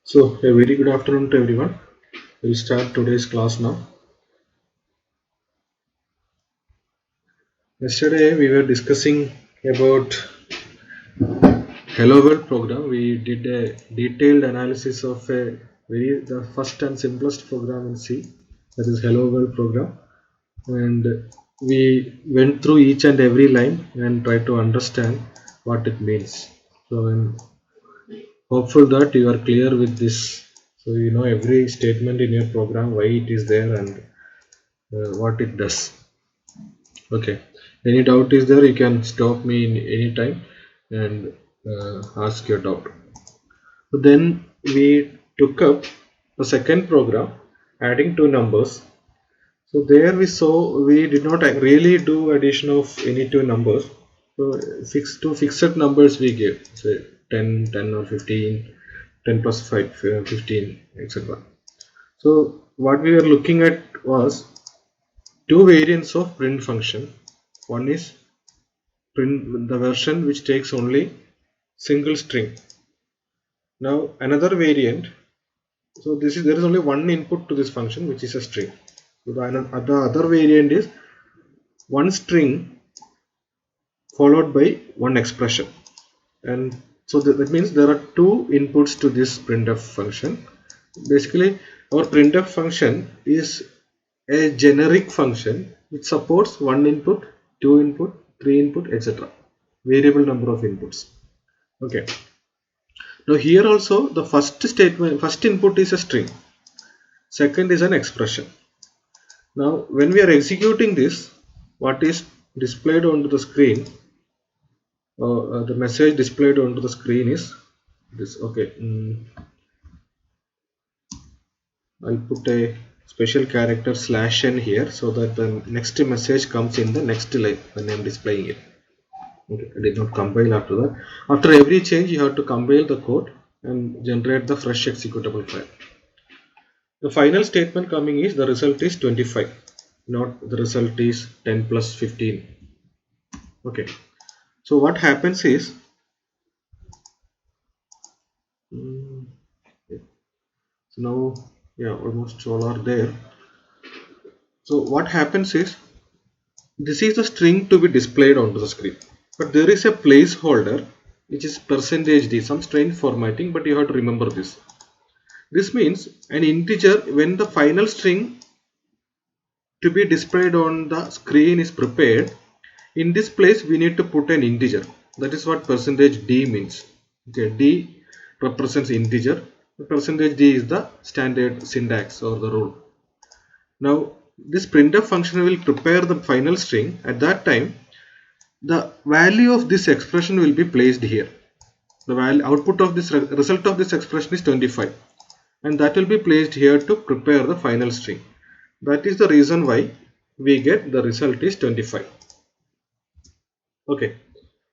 So, a very good afternoon to everyone. We'll start today's class now. Yesterday, we were discussing about Hello World program. We did a detailed analysis of the first and simplest program in C, that is Hello World program, and we went through each and every line and tried to understand what it means. So, I'm hopeful that you are clear with this. So, you know every statement in your program, why it is there, and what it does. Okay, any doubt is there, you can stop me in any time and ask your doubt. So then we took up the second program, adding two numbers. So there we saw we did not really do addition of any two numbers. So fixed numbers we gave, say 10, 10 or 15, 10 plus 5, 15, etc. So what we were looking at was two variants of print function. One is print the version which takes only single string. Now another variant, so there is only one input to this function, which is a string. So the other variant is one string followed by one expression, and so that means there are two inputs to this printf function. Basically, our printf function is a generic function which supports one input, two input, three input, etc. Variable number of inputs. Okay. Now here also the first input is a string, second is an expression. Now when we are executing this, what is displayed onto the screen, the message displayed onto the screen is this. Okay, I'll put a special character /n here so that the next message comes in the next line when I'm displaying it. Okay, I did not compile after that. After every change, you have to compile the code and generate the fresh executable file. The final statement coming is the result is 25, not the result is 10 plus 15. Okay, so what happens is, so now, yeah, almost all are there. So what happens is, this is the string to be displayed onto the screen, but there is a placeholder which is %d, some strange formatting, but you have to remember this. This means an integer, when the final string to be displayed on the screen is prepared, in this place we need to put an integer. That is what %d means. Okay, d represents integer, %d is the standard syntax or the rule. Now this printf function will prepare the final string. At that time, the value of this expression will be placed here. The output of this result of this expression is 25, and that will be placed here to prepare the final string. That is the reason why we get the result is 25. Okay,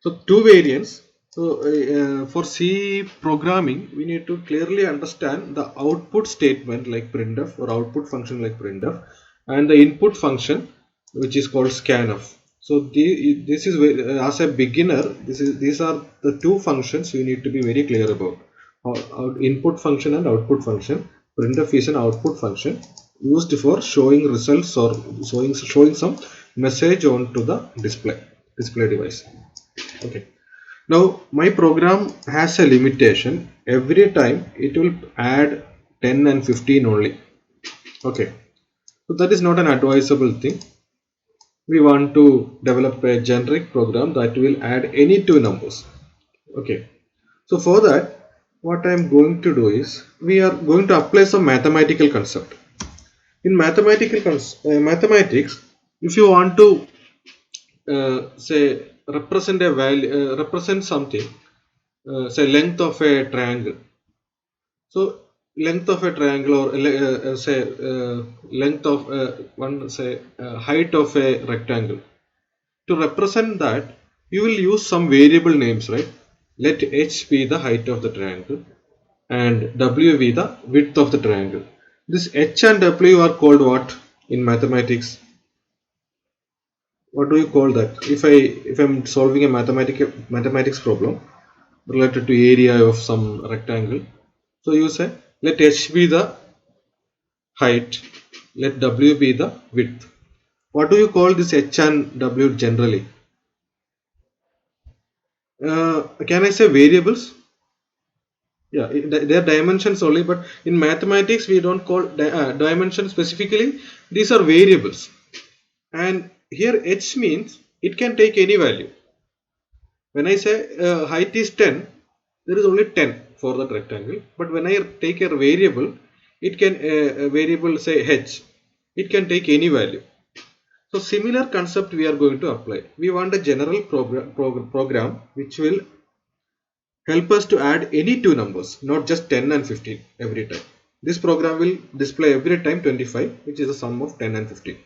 so two variants. So for C programming, we need to clearly understand the output statement like printf or output function like printf, and the input function which is called scanf. So this is as a beginner, these are the two functions you need to be very clear about. Input function and output function. Printf is an output function used for showing results or showing some message onto the display device. Okay. Now my program has a limitation. Every time it will add 10 and 15 only. Okay. So that is not an advisable thing. We want to develop a generic program that will add any two numbers. Okay. So for that, what I am going to do is, we are going to apply some mathematical concept. In mathematics, if you want to say represent something, say length of a triangle. So length of a triangle, or say length of height of a rectangle. To represent that, you will use some variable names, right? Let h be the height of the triangle and w be the width of the triangle. This h and w are called what in mathematics? What do you call that? If I'm solving a mathematics problem related to area of some rectangle, So you say let h be the height, let w be the width. What do you call this h and w generally? Can I say variables? Yeah, they are dimensions only, but in mathematics we don't call dimensions specifically. These are variables, and here h means it can take any value. When I say height is 10, there is only 10 for that rectangle. But when I take a variable, it can a variable say h, it can take any value. So similar concept we are going to apply. We want a general program which will help us to add any two numbers, not just 10 and 15 every time. This program will display every time 25, which is the sum of 10 and 15.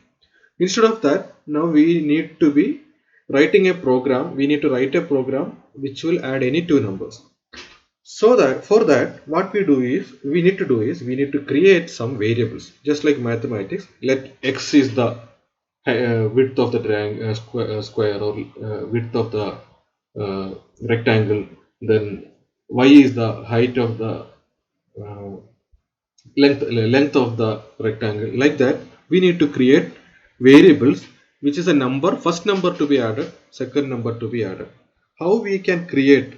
Instead of that, now we need to be writing a program. We need to write a program which will add any two numbers. So that for that, what we need to create some variables, just like mathematics. Let x is the width of the triangle, square, or width of the rectangle. Then y is the height of the uh, length of the rectangle. Like that, we need to create variables, which is a number, first number to be added, second number to be added. How we can create?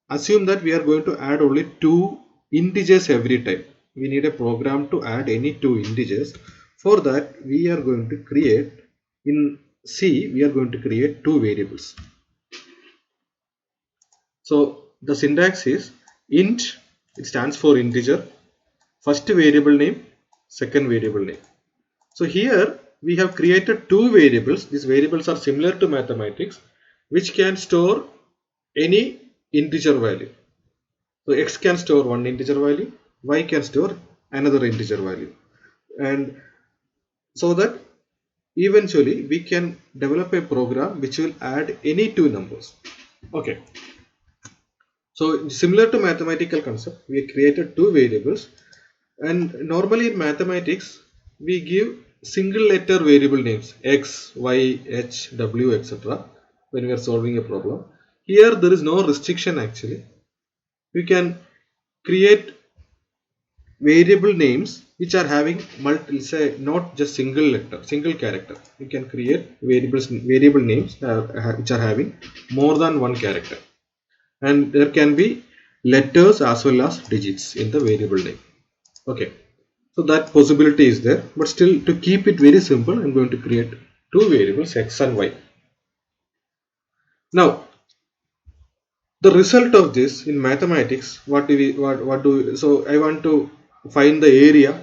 Assume that we are going to add only two integers every time. We need a program to add any two integers. For that, we are going to create in C, we are going to create two variables. So the syntax is int, it stands for integer, first variable name, second variable name. So here we have created two variables. These variables are similar to mathematics, which can store any integer value. So x can store one integer value, y can store another integer value, and so that eventually we can develop a program which will add any two numbers. Okay. So similar to mathematical concept, we created two variables, and normally in mathematics we give single letter variable names x, y, h, w, etc. when we are solving a problem. Here there is no restriction actually. We can create variable names which are having say not just single letter, single character. You can create variable names which are having more than one character, and there can be letters as well as digits in the variable name. Okay, so that possibility is there, but still, to keep it very simple, I'm going to create two variables x and y. Now the result of this in mathematics, what do we, so I want to find the area.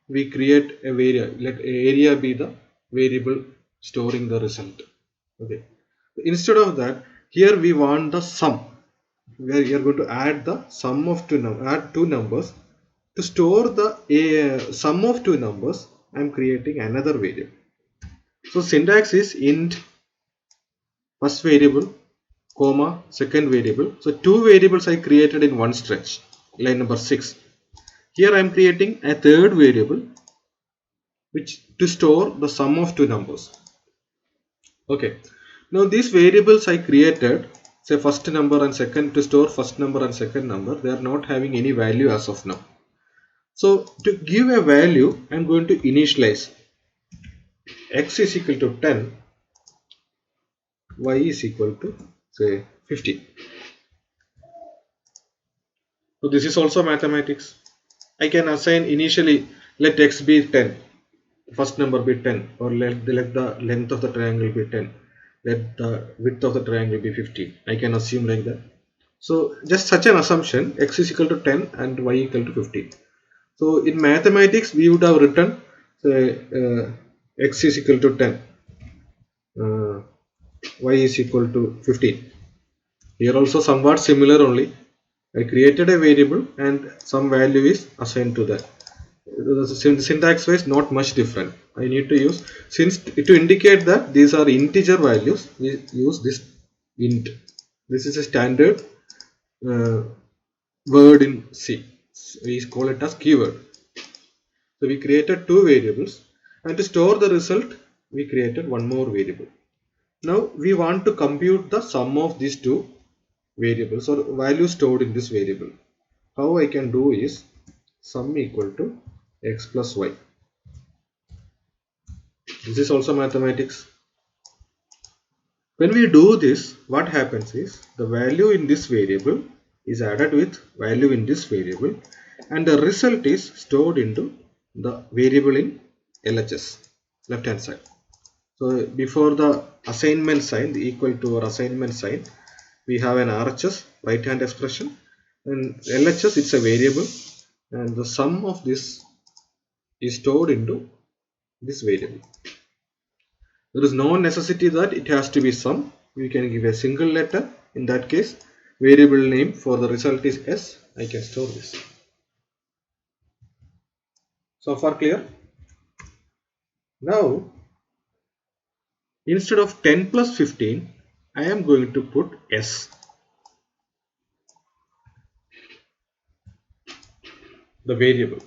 We create a variable, let area be the variable storing the result. Okay, instead of that, here we want the sum, where you are going to add the sum of two numbers. To store the sum of two numbers, I am creating another variable. So syntax is int first variable, comma, second variable. So two variables I created in one stretch, line number 6. Here I am creating a third variable which to store the sum of two numbers. Okay, now these variables I created, say first number and second, to store first number and second number, they are not having any value as of now. So to give a value, I am going to initialize x is equal to 10, y is equal to say 50. So this is also mathematics. I can assign initially, let x be 10, first number be 10, or let the length of the triangle be 10, let the width of the triangle be 15. I can assume like that. So just such an assumption, x is equal to 10 and y equal to 15. So in mathematics we would have written say x is equal to 10, y is equal to 15. Here also somewhat similar only. I created a variable and some value is assigned to that. The syntax wise not much different. I need to use, since to indicate that these are integer values, we use this int. This is a standard word in C. We call it as keyword. So we created two variables, and to store the result we created one more variable. Now we want to compute the sum of these two variables or values stored in this variable. How I can do is, sum equal to x plus y. This is also mathematics. When we do this, what happens is the value in this variable is added with value in this variable, and the result is stored into the variable in LHS, left hand side. So before the assignment sign, the equal to or assignment sign, we have an RHS, right hand expression, and LHS, it's a variable, and the sum of this is stored into this variable. There is no necessity that it has to be sum. We can give a single letter. In that case, variable name for the result is S. I can store this. So far clear? Now, instead of 10 plus 15, I am going to put S, the variable.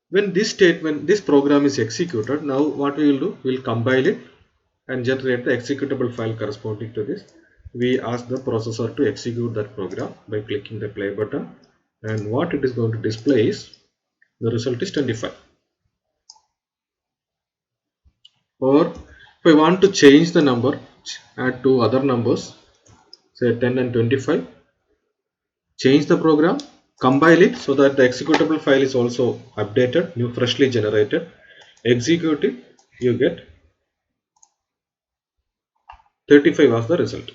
When this program is executed, now what we will do? We will compile it and generate the executable file corresponding to this. We ask the processor to execute that program by clicking the play button, and what it is going to display is the result is 25. Or if I want to change the number, add two other numbers, say 10 and 25, change the program, compile it so that the executable file is also updated, new freshly generated, execute it, you get 35 as the result.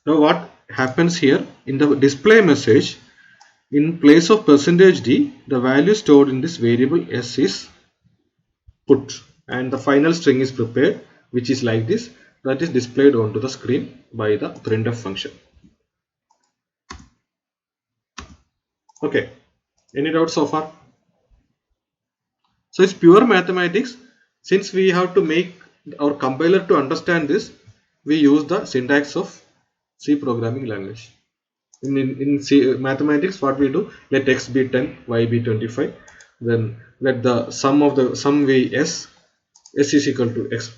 Now what happens here in the display message, in place of %d, the value stored in this variable s is put, and the final string is prepared, which is like this, that is displayed onto the screen by the printf function. Okay, any doubts so far? So it's pure mathematics. Since we have to make our compiler to understand this, we use the syntax of C programming language. In C, mathematics, what we do, let x be 10, y be 25, then let the sum be s is equal to x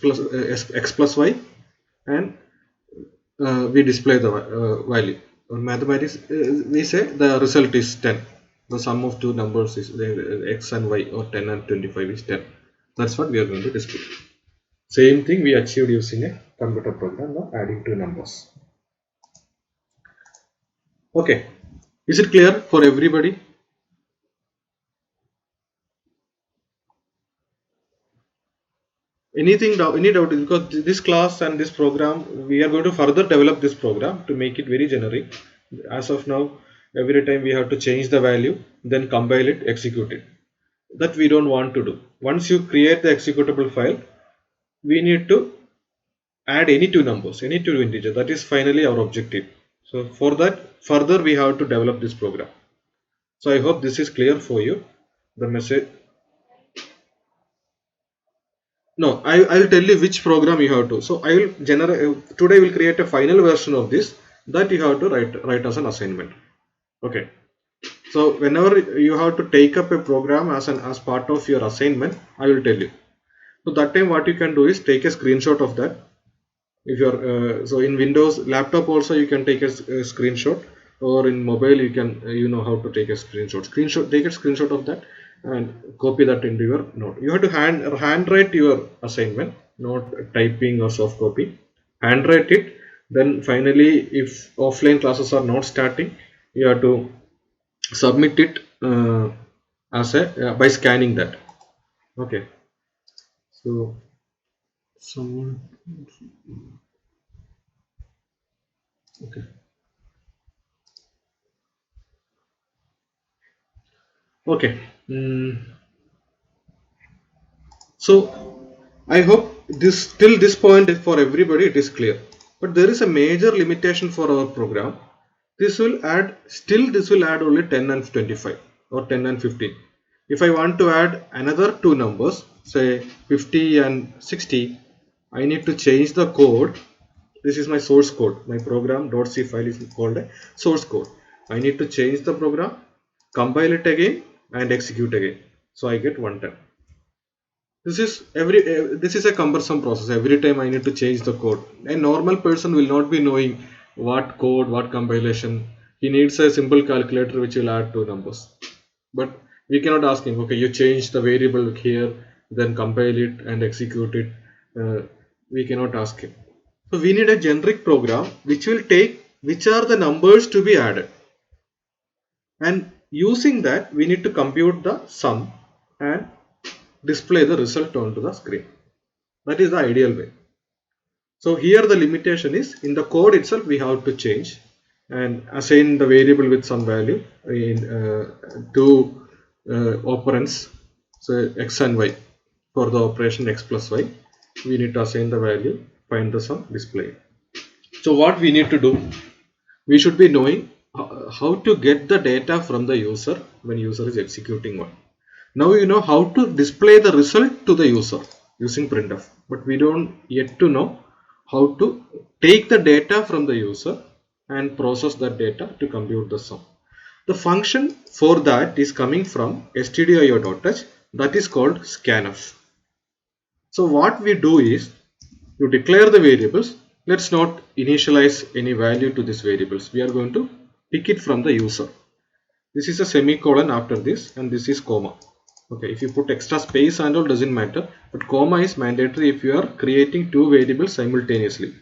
plus y, and we display the value. In mathematics, we say the result is 10. The sum of two numbers is x and y, or 10 and 25 is 10. That's what we are going to display. Same thing we achieved using a computer program of adding two numbers. Okay, is it clear for everybody? Any doubt? Because this class and this program, we are going to further develop this program to make it very generic. As of now, every time we have to change the value, then compile it, execute it. That we don't want to do. Once you create the executable file, we need to add any two numbers, any two integers. That is finally our objective. So for that, further we have to develop this program. So I hope this is clear for you. The message. No, I will tell you which program you have to. So I will generate today. Will create a final version of this that you have to write as an assignment. Okay. So whenever you have to take up a program as part of your assignment, I will tell you. So that time what you can do is take a screenshot of that. If you're so in Windows laptop also you can take a screenshot, or in mobile you can you know how to take a screenshot. Take a screenshot of that and copy that into your note. You have to handwrite your assignment, not typing or soft copy. Handwrite it. Then finally, if offline classes are not starting, you have to submit it as a by scanning that. Okay. So someone. Okay. Okay. So I hope this till this point for everybody it is clear. But there is a major limitation for our program. This will add only 10 and 25 or 10 and 15. If I want to add another two numbers, say 50 and 60, I need to change the code. This is my source code. My program.c file is called a source code. I need to change the program, compile it again, and execute again. So I get 110. This is a cumbersome process. Every time I need to change the code. A normal person will not be knowing what code, what compilation. He needs a simple calculator which will add two numbers. but we cannot ask him, okay, you change the variable here, then compile it and execute it. We cannot ask him. So we need a generic program which will take which are the numbers to be added, and using that we need to compute the sum and display the result onto the screen. That is the ideal way. So here the limitation is in the code itself we have to change and assign the variable with some value in two operands, so x and y. For the operation x plus y, we need to assign the value, find the sum, display it. So what we need to do, we should be knowing how to get the data from the user when user is executing one. Now you know how to display the result to the user using printf, but we don't yet to know how to take the data from the user and process that data to compute the sum. The function for that is coming from stdio.h, that is called scanf. So what we do is, you declare the variables. Let's not initialize any value to these variables. We are going to pick it from the user. This is a semicolon after this, and this is comma. Okay, if you put extra space and all doesn't matter, but comma is mandatory if you are creating two variables simultaneously.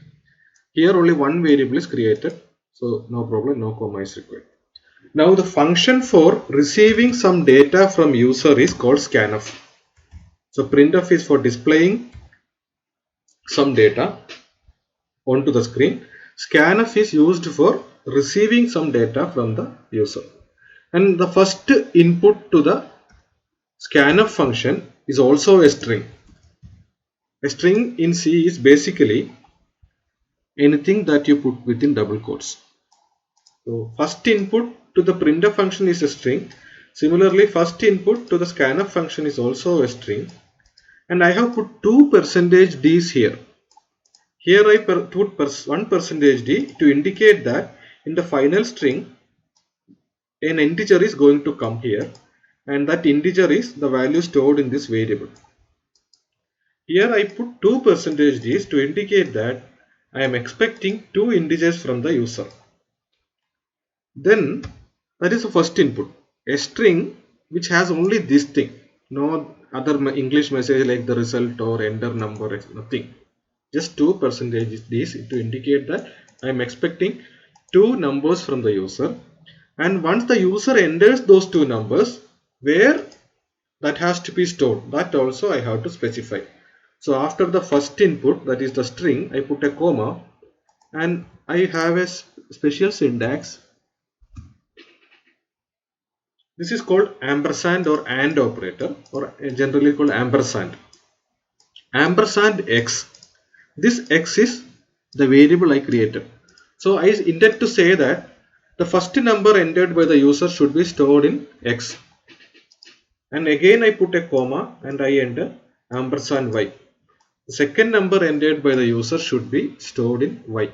Here only one variable is created, so no problem, no comma is required. Now the function for receiving some data from user is called scanf. So printf is for displaying some data onto the screen. Scanf is used for receiving some data from the user. And the first input to the scanf function is also a string. A string in C is basically anything that you put within double quotes. So first input to the printf function is a string. Similarly, first input to the scanf function is also a string. And I have put two %Ds here. Here I put 1% to indicate that in the final string an integer is going to come here, and that integer is the value stored in this variable. Here I put 2%Ds to indicate that I am expecting two integers from the user. Then that is the first input, a string which has only this thing, no other English message like the result or enter number, nothing. Just 2% to indicate that I am expecting two numbers from the user, and once the user enters those two numbers, where that has to be stored, that also I have to specify. So after the first input, that is the string, I put a comma, and I have a special syntax. This is called ampersand or AND operator, or generally called ampersand. Ampersand x. This x is the variable I created. So I intend to say that the first number entered by the user should be stored in x. And again I put a comma and I enter ampersand y. The second number entered by the user should be stored in y.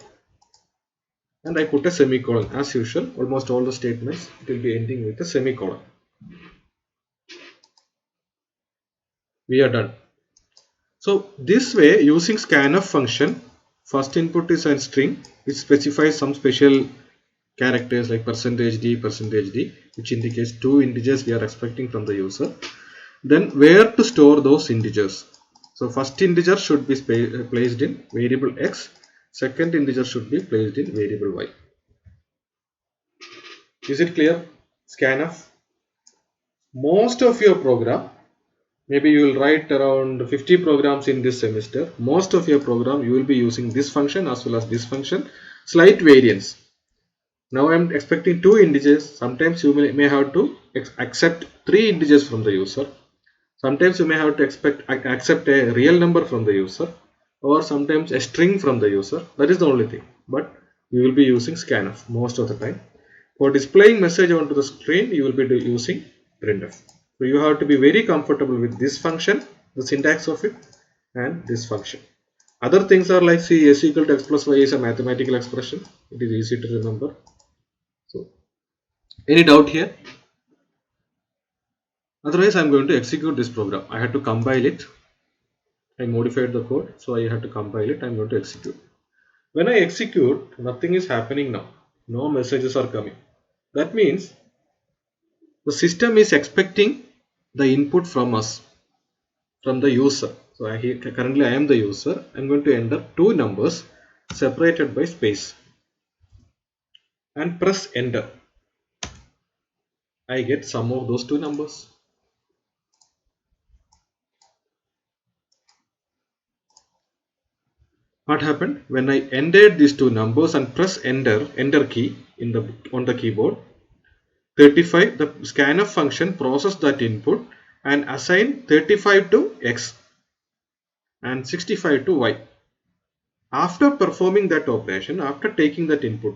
And I put a semicolon. As usual, almost all the statements it will be ending with a semicolon. We are done. So this way, using scanf function, first input is a string which specifies some special characters like %d, which indicates two integers we are expecting from the user. Then where to store those integers. So first integer should be placed in variable x, second integer should be placed in variable y. Is it clear? Scanf. Most of your program, maybe you will write around 50 programs in this semester. Most of your program you will be using this function as well as this function. Slight variance. Now I am expecting two integers. Sometimes you may have to accept three integers from the user. Sometimes you may have to accept a real number from the user, or sometimes a string from the user. That is the only thing. But we will be using scanf most of the time. For displaying message onto the screen, you will be using printf. So you have to be very comfortable with this function, the syntax of it, and this function. Other things are like, see, s equal to x plus y is a mathematical expression. It is easy to remember. So, any doubt here? Otherwise, I am going to execute this program. I had to compile it. I modified the code, so I had to compile it. I am going to execute. When I execute, nothing is happening now. No messages are coming. That means the system is expecting the input from us, from the user. So currently I am the user. I'm going to enter two numbers separated by space and press enter. I get sum of those two numbers. What happened when I entered these two numbers and press enter key on the keyboard? 35, the scanf function processed that input and assigned 35 to x and 65 to y. After performing that operation, after taking that input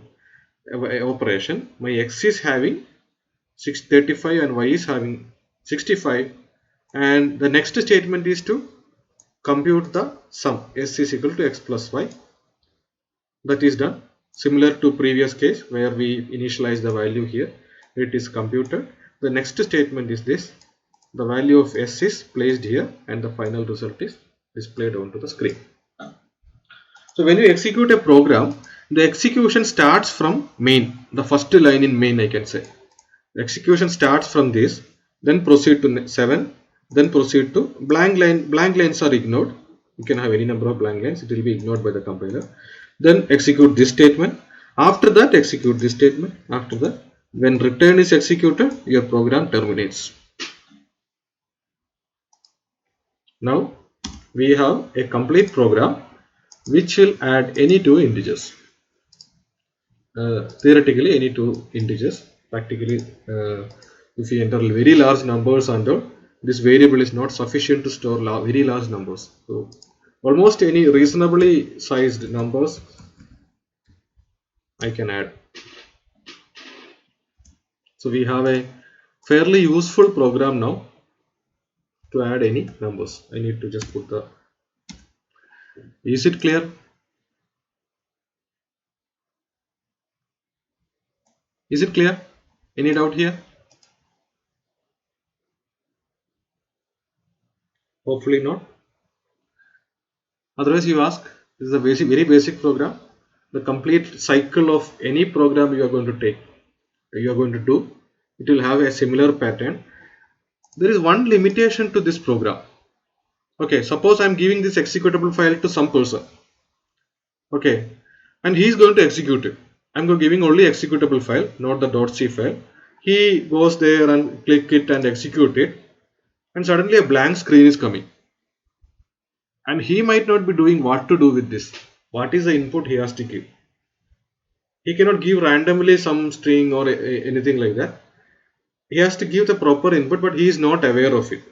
operation, my x is having 35 and y is having 65, and the next statement is to compute the sum s is equal to x plus y. That is done. Similar to previous case where we initialize the value here, it is computed. The next statement is this: the value of s is placed here and the final result is displayed onto the screen. So when you execute a program, the execution starts from main, the first line in main, I can say. The execution starts from this, then proceed to 7, then proceed to blank line. Blank lines are ignored. You can have any number of blank lines, it will be ignored by the compiler. Then execute this statement. After that, execute this statement. After that, when return is executed, your program terminates. Now we have a complete program which will add any two integers. Theoretically, any two integers. Practically, if you enter very large numbers and all, this variable is not sufficient to store very large numbers. So almost any reasonably sized numbers I can add. So we have a fairly useful program now to add any numbers. I need to just put the. Is it clear? Is it clear? Any doubt here? Hopefully not. Otherwise you ask. This is a very basic program. The complete cycle of any program you are going to take, you are going to do, it will have a similar pattern. There is one limitation to this program. Okay, suppose I am giving this executable file to some person. Okay, and he is going to execute it. I am giving only executable file, not the .c file. He goes there and click it and execute it, and suddenly a blank screen is coming. And he might not be doing what to do with this. What is the input he has to give? He cannot give randomly some string or anything like that. He has to give the proper input, but he is not aware of it.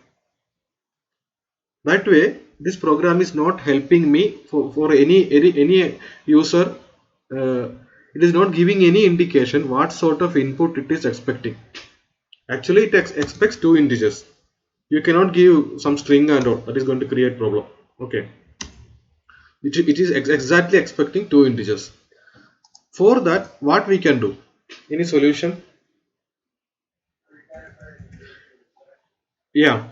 That way, this program is not helping me for any user. It is not giving any indication what sort of input it is expecting. Actually, it expects two integers. You cannot give some string and all. That is going to create problem. Okay. It is exactly expecting two integers. For that, what we can do? Any solution? Yeah.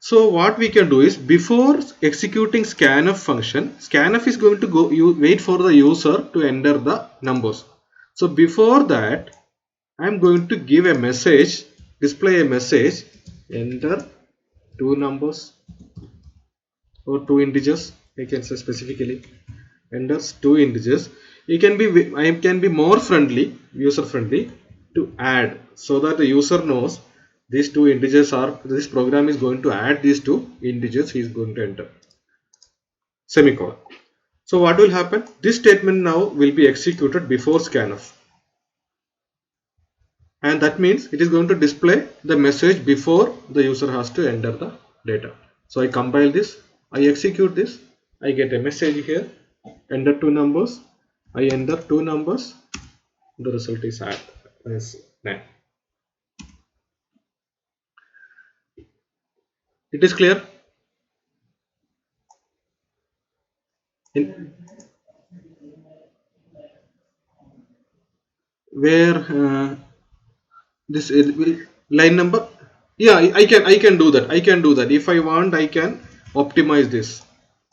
So what we can do is, before executing scanf function, scanf is going to wait for the user to enter the numbers. So before that, I am going to give a message, display a message, enter two numbers or two integers. I can say specifically enters two integers. I can be more friendly, user friendly, to add, so that the user knows these two integers are, this program is going to add these two integers he is going to enter, semicolon. So what will happen? This statement now will be executed before scanf, and that means it is going to display the message before the user has to enter the data. So I compile this, I execute this, I get a message here, enter two numbers, I enter two numbers, the result is as 9. It is clear? Where this line number? Yeah, I can do that. I can do that. If I want, I can optimize this.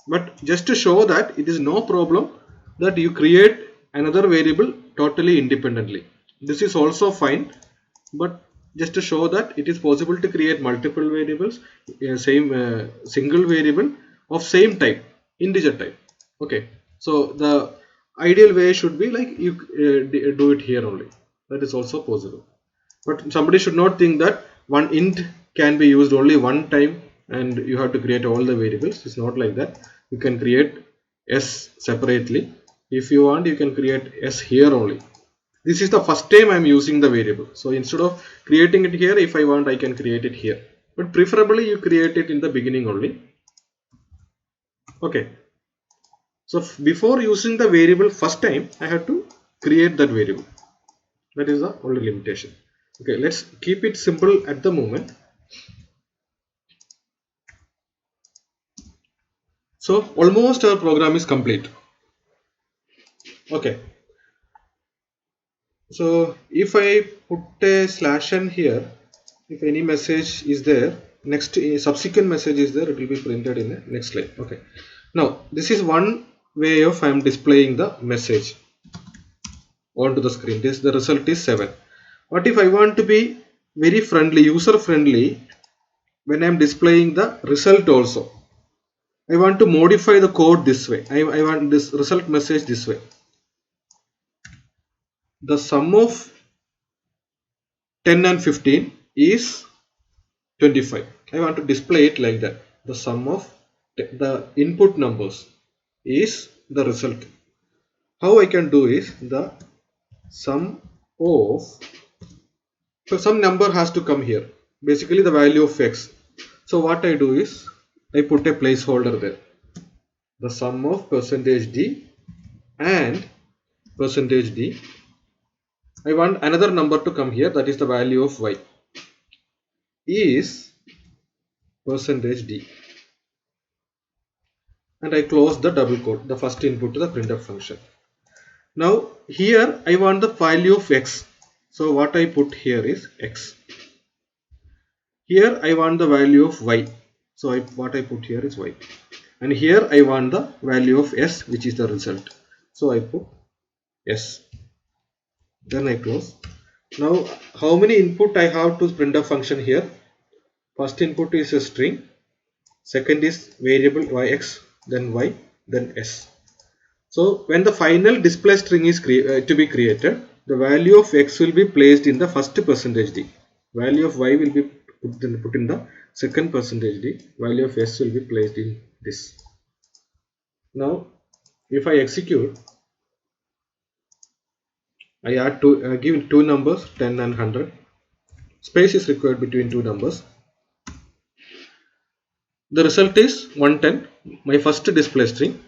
But just to show that it is no problem that you create another variable totally independently. This is also fine, but just to show that it is possible to create multiple variables, single variable of same type, integer type. Okay, so the ideal way should be like you do it here only. That is also possible, but somebody should not think that one int can be used only one time and you have to create all the variables. It's not like that. You can create s separately. If you want, you can create s here only. This is the first time I am using the variable, so instead of creating it here, if I want, I can create it here, but preferably you create it in the beginning only. Okay, so before using the variable first time, I have to create that variable. That is the only limitation. Okay, let's keep it simple at the moment. So almost our program is complete. Okay, so if I put a slash n here, if any message is there, next subsequent message is there, it will be printed in the next line. Okay, now this is one way of I am displaying the message onto the screen. This the result is 7. What if I want to be very friendly, user friendly, when I am displaying the result also? I want to modify the code this way. I want this result message this way. The sum of 10 and 15 is 25. I want to display it like that. The sum of the input numbers is the result. How I can do is the sum of, so some number has to come here, basically the value of x. So what I do is I put a placeholder there, the sum of %d and %d. I want another number to come here, that is the value of y is %d, and I close the double quote, the first input to the printf function. Now here I want the value of x, so what I put here is x. Here I want the value of y, so what I put here is y, and here I want the value of s, which is the result, so I put s. Then I close. Now how many input I have to printf function here? First input is a string, second is variable yx, then y, then s. So when the final display string is to be created, the value of x will be placed in the first %d, value of y will be put in the second %d, value of s will be placed in this. Now if I execute, I add give two numbers, 10 and 100. Space is required between two numbers. The result is 110, my first display string.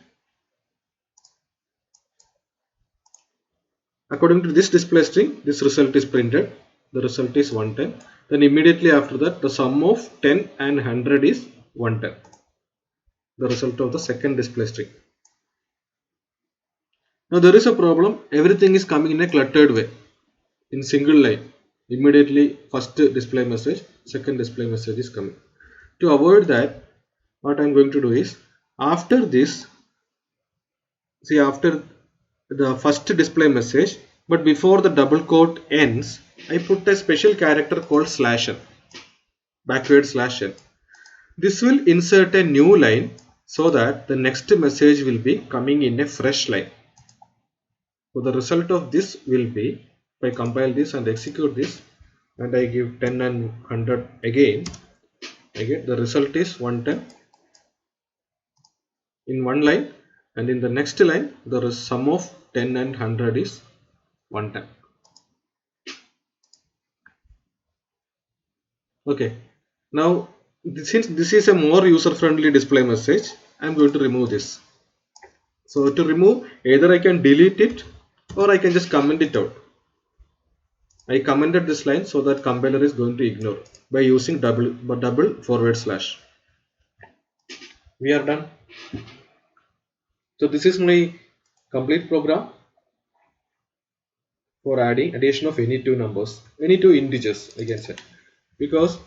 According to this display string, this result is printed. The result is 110. Then immediately after that, the sum of 10 and 100 is 110. The result of the second display string. Now there is a problem. Everything is coming in a cluttered way, in single line. Immediately first display message, second display message is coming. To avoid that, what I am going to do is, after this, see, after the first display message, but before the double quote ends, I put a special character called /n, backward /n. This will insert a new line so that the next message will be coming in a fresh line. So the result of this will be, if I compile this and execute this, and I give 10 and 100 again, I get the result is 110 in one line, and in the next line the sum of 10 and 100 is 110. Okay, now since this is a more user friendly display message, I am going to remove this. So to remove, either I can delete it or I can just comment it out. I commented this line so that compiler is going to ignore by using double /. We are done. So this is my complete program for addition of any two numbers, any two integers, I can say, because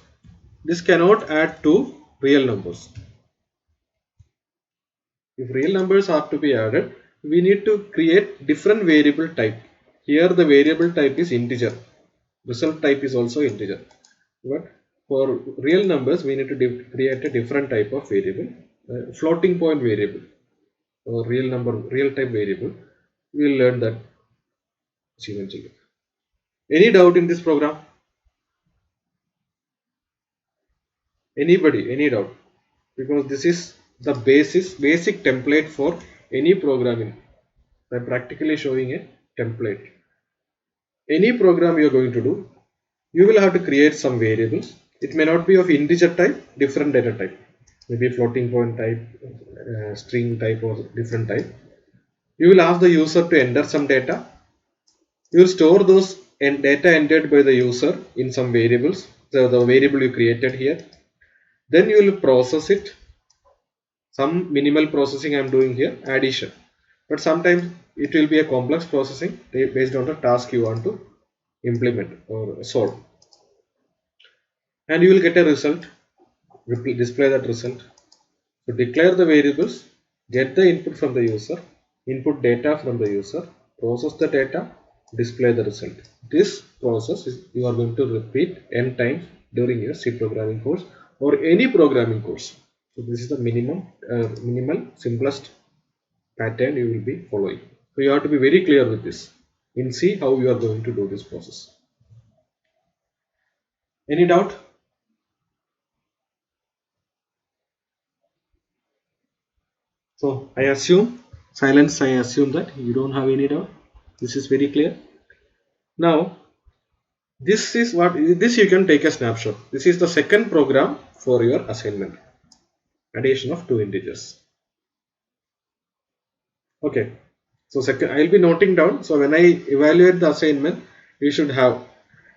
this cannot add to real numbers. If real numbers are to be added, we need to create different variable type. Here the variable type is integer. result type is also integer. But for real numbers, we need to create a different type of variable, floating point variable or real number, real type variable. We will learn that eventually. Any doubt in this program? Anybody? Any doubt? Because this is the basic template for any programming. I'm practically showing a template. Any program you are going to do, you will have to create some variables. It may not be of integer type, different data type, maybe floating point type, string type, or different type. You will ask the user to enter some data. You will store those data entered by the user in some variables. So the variable you created here. Then you will process it. Some minimal processing I am doing here, addition. But sometimes it will be a complex processing based on the task you want to implement or solve. And you will get a result, display that result. So declare the variables, get the input from the user, input data from the user, process the data, display the result. This process is you are going to repeat n times during your C programming course or any programming course. So this is the minimal simplest pattern you will be following. So you have to be very clear with this and see how you are going to do this process. Any doubt? So I assume that you don't have any doubt. This is very clear. Now this you can take a snapshot. This is the second program for your assignment. Addition of two integers. Okay. So second, I'll be noting down. So when I evaluate the assignment, you should have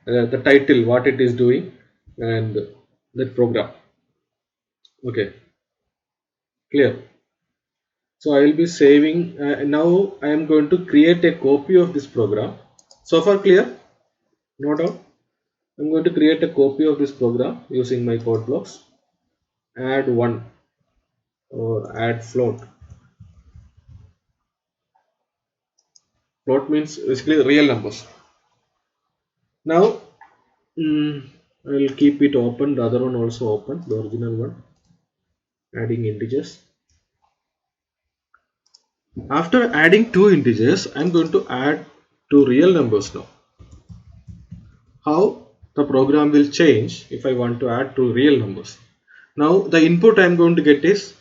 the title, what it is doing, and that program. Okay. Clear. So I will be saving. Now I am going to create a copy of this program. So far clear? No doubt. I'm going to create a copy of this program using my code blocks. Add one or add float. Float means basically real numbers. Now I will keep it open, the other one also open, the original one. Adding integers. After adding two integers, I'm going to add two real numbers now. How the program will change if I want to add two real numbers. Now the input I'm going to get is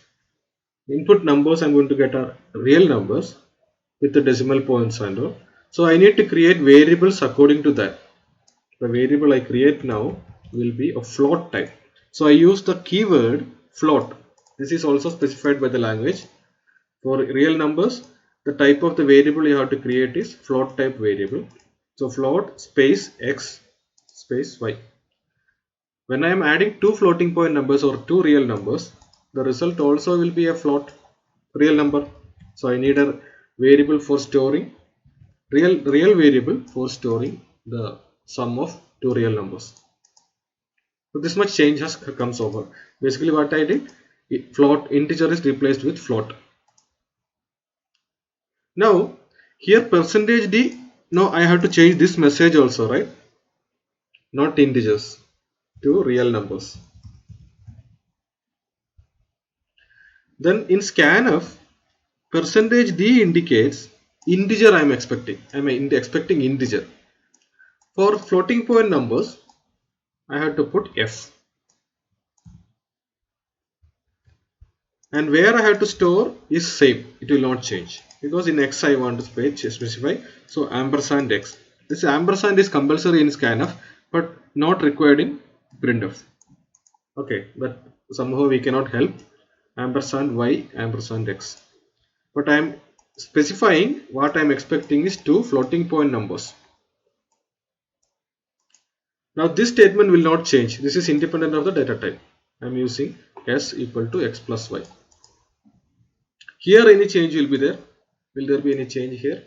input numbers I'm going to get are real numbers with the decimal points and all. So I need to create variables according to that. The variable I create now will be a float type. So I use the keyword float. This is also specified by the language. For real numbers, the type of the variable you have to create is float type variable. So float space x space y. When I am adding two floating point numbers or two real numbers, the result also will be a float real number. So I need a variable for storing real variable for storing the sum of two real numbers. So this much change has comes over. Basically what I did, float integer is replaced with float. Now here percentage %d, now I have to change this message also, right? Not integers to real numbers. Then in scanf, percentage %d indicates integer I am expecting. I am expecting integer. For floating point numbers, I have to put f. And where I have to store is same. It will not change because in x I want to specify. So ampersand x. This ampersand is compulsory in scanf, but not required in printf. Okay, but somehow we cannot help. Ampersand y ampersand x. But I am specifying what I am expecting is two floating point numbers. Now this statement will not change. This is independent of the data type. I am using s equal to x plus y. Here any change will be there. Will there be any change here?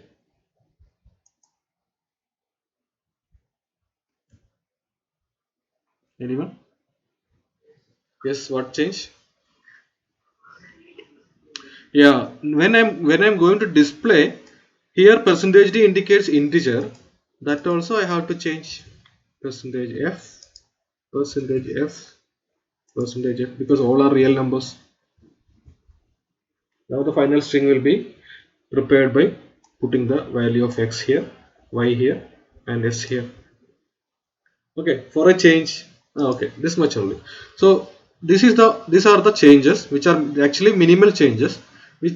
Anyone? Yes, what change? Yeah, when I'm going to display here percentage %d indicates integer. That also I have to change. percentage f, percentage f, percentage f, because all are real numbers. Now the final string will be prepared by putting the value of x here, y here, and s here. Okay, for a change, okay, this much only. So these are the changes which are actually minimal changes. We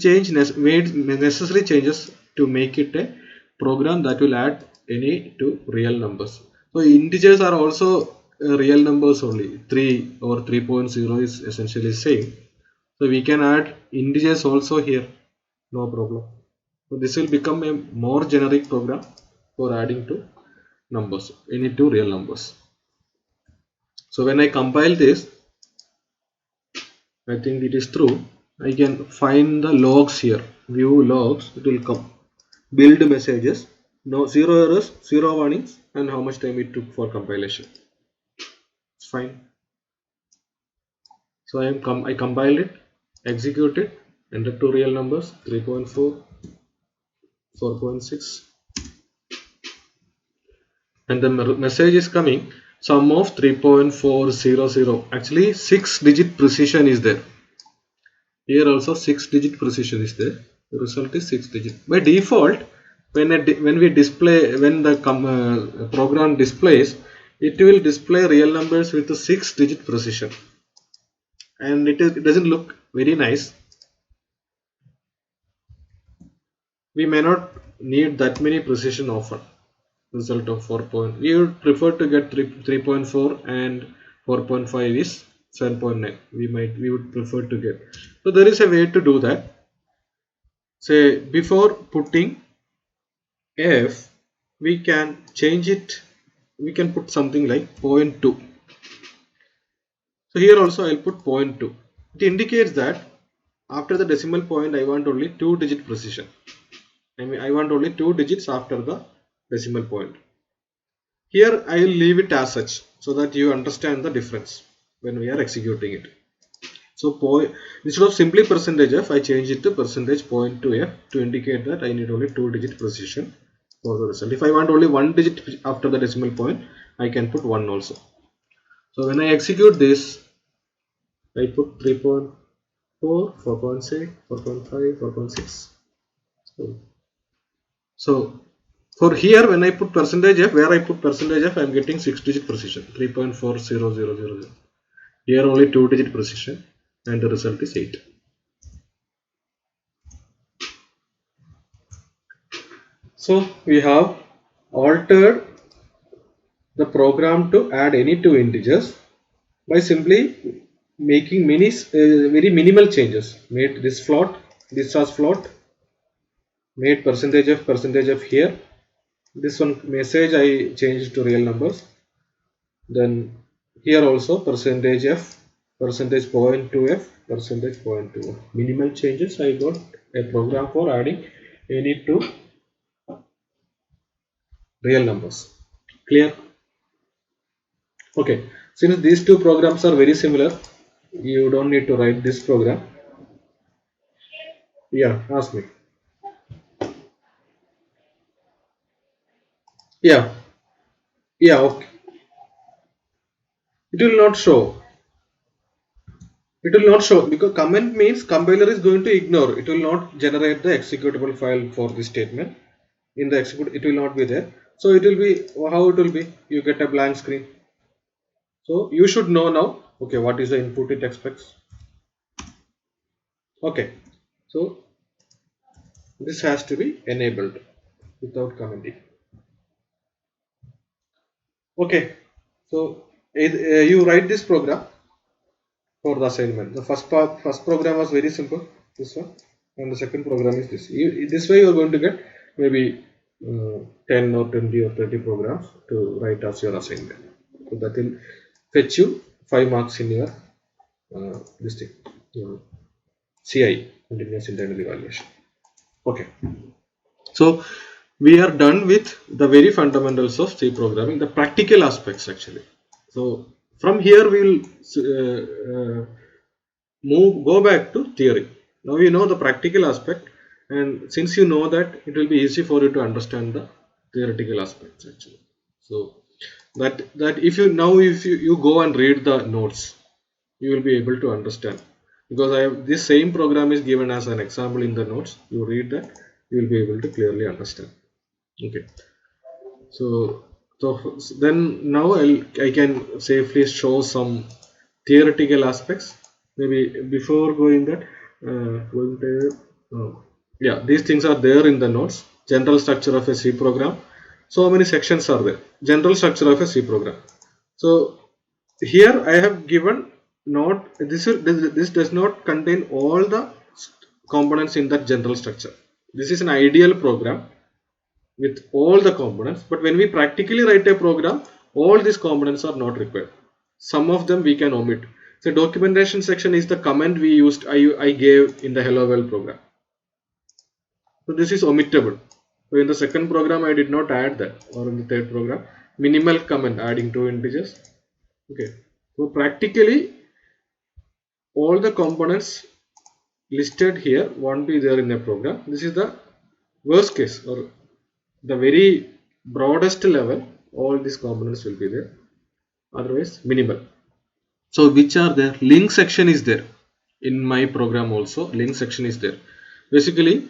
made necessary changes to make it a program that will add any to real numbers. So integers are also real numbers only. 3 or 3.0 is essentially same. So we can add integers also here, no problem. So this will become a more generic program for adding to numbers, any two real numbers. So when I compile this, I think it is true. I can find the logs here. View logs. It will come. Build messages. No zero errors, zero warnings, and how much time it took for compilation. It's fine. So I compiled it, execute it, enter two real numbers 3.4, 4.6, and the message is coming. Sum of 3.400. Actually, 6-digit precision is there. Here also 6-digit precision is there. The result is 6-digit. By default, when the program displays, it will display real numbers with a 6-digit precision, and it doesn't look very nice. We may not need that many precision often. Result of 4. We would prefer to get 3.4 and 4.5 is 7.9. We would prefer to get. So there is a way to do that. Say before putting f, we can change it. We can put something like 0.2. So here also I'll put 0.2. It indicates that after the decimal point I want only 2-digit precision. I want only 2 digits after the decimal point. Here I will leave it as such so that you understand the difference when we are executing it. So instead of simply percentage f, I change it to percentage 0.2f to indicate that I need only 2-digit precision for the result. If I want only 1 digit after the decimal point, I can put 1 also. So when I execute this, I put 3.4, 4.6, 4.5, 4.6. So for here, when I put percentage f, where I put percentage f, I am getting 6-digit precision, 3.40000. Here only 2-digit precision, and the result is 8. So we have altered the program to add any two integers by simply making very minimal changes. Made this float, this as float, made percentage f here. This one message I changed to real numbers. Then here also percentage f, percentage 0.2f, percentage 0.2f. Minimal changes. I got a program for adding any two real numbers. Clear? Okay. Since these two programs are very similar, you don't need to write this program. Yeah, ask me. Yeah. Yeah, okay. It will not show. It will not show because comment means compiler is going to ignore. It will not generate the executable file for this statement. In the execute, it will not be there. So it will be, how it will be? You get a blank screen. So you should know now, okay, what is the input it expects. Okay. So this has to be enabled without commenting. Okay. So you write this program for the assignment. The first program was very simple, this one, and the second program is this. This way you are going to get maybe 10 or 20 or 30 programs to write as your assignment. So that will fetch you 5 marks in your this thing, CI, continuous internal evaluation. Okay. So we are done with the very fundamentals of C programming, the practical aspects actually. So from here we will go back to theory. Now you know the practical aspect, and since you know that, it will be easy for you to understand the theoretical aspects actually. So that if you go and read the notes, you will be able to understand, because this same program is given as an example in the notes. You read that, you will be able to clearly understand. Okay, so then now I can safely show some theoretical aspects. Maybe before going that, going to yeah, these things are there in the notes. General structure of a C program. So many sections are there. General structure of a C program. So here I have given not this does not contain all the components in that general structure. This is an ideal program with all the components, but when we practically write a program, all these components are not required. Some of them we can omit. So documentation section is the comment we used, I gave in the hello world program. So this is omittable. So in the second program I did not add that, or in the third program minimal comment adding two integers. Okay, so practically all the components listed here won't be there in a program. This is the worst case, or the very broadest level. All these components will be there, otherwise minimal. So which are there? Link section is there in my program also. Link section is there. Basically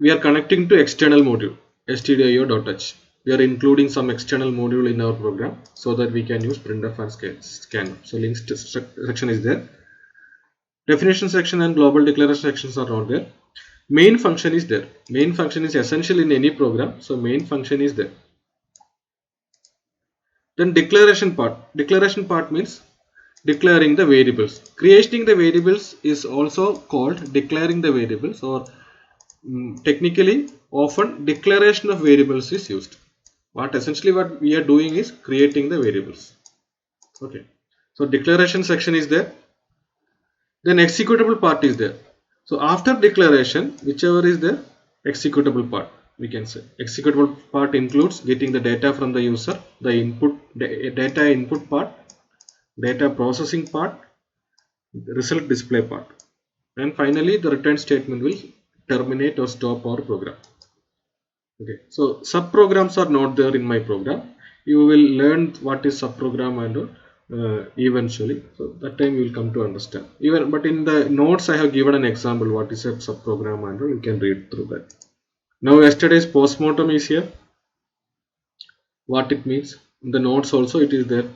we are connecting to external module stdio.h. We are including some external module in our program so that we can use printf and scan. So links section is there. Definition section and global declaration sections are not there. Main function is there. Main function is essential in any program, so main function is there. Then declaration part. Declaration part means declaring the variables. Creating the variables is also called declaring the variables, or technically often declaration of variables is used. Essentially what we are doing is creating the variables. Okay, so declaration section is there. Then executable part is there. So after declaration, whichever is the executable part, we can say executable part includes getting the data from the user, the data input part, data processing part, result display part, and finally the return statement will terminate or stop our program. Okay, so sub programs are not there in my program. You will learn what is sub program and eventually, so that time you will come to understand. But in the notes I have given an example what is a sub program, and you can read through that. Now yesterday's postmortem is here. What it means in the notes also it is there.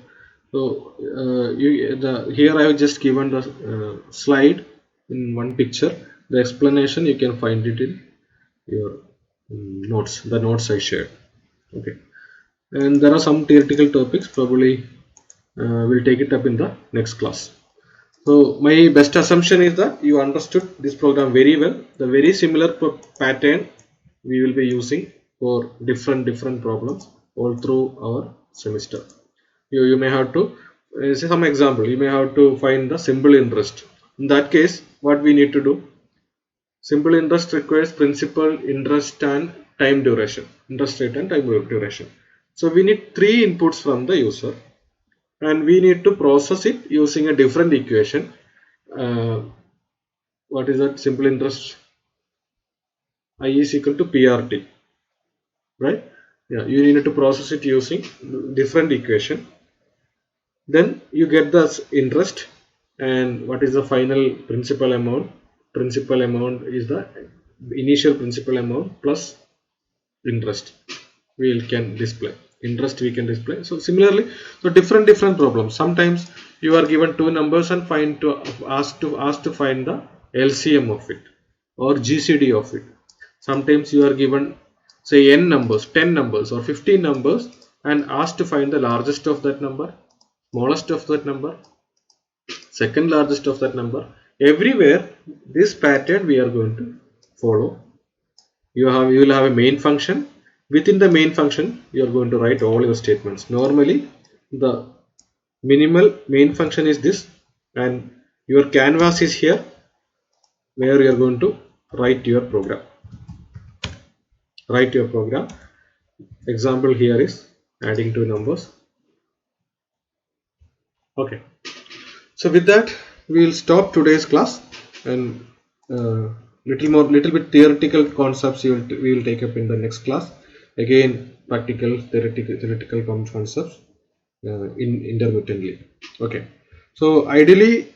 So here I have just given the slide in one picture. The explanation you can find it in your notes, the notes I shared. Okay, and there are some theoretical topics. Probably we'll take it up in the next class. So my best assumption is that you understood this program very well. The very similar pattern we will be using for different problems all through our semester. You may have to say some example. You may have to find the simple interest. In that case, what we need to do? Simple interest requires principal, interest, and time duration. Interest rate and time duration. So we need three inputs from the user, and we need to process it using a different equation. What is that? Simple interest I is equal to PRT, right? Yeah, you need to process it using different equation. Then you get the interest, and what is the final principal amount? Principal amount is the initial principal amount plus interest. We can display interest. We can display. So similarly, so different problems. Sometimes you are given two numbers and asked to find the LCM of it or GCD of it. Sometimes you are given say n numbers, 10 numbers or 15 numbers, and asked to find the largest of that number, smallest of that number, second largest of that number. Everywhere this pattern we are going to follow. You will have a main function. Within the main function you are going to write all your statements. Normally the minimal main function is this, and your canvas is here where you are going to write your program. Example here is adding two numbers. Okay, so with that we will stop today's class, and little bit theoretical concepts we will take up in the next class. Again practical theoretical concepts. intermittently. Okay, so ideally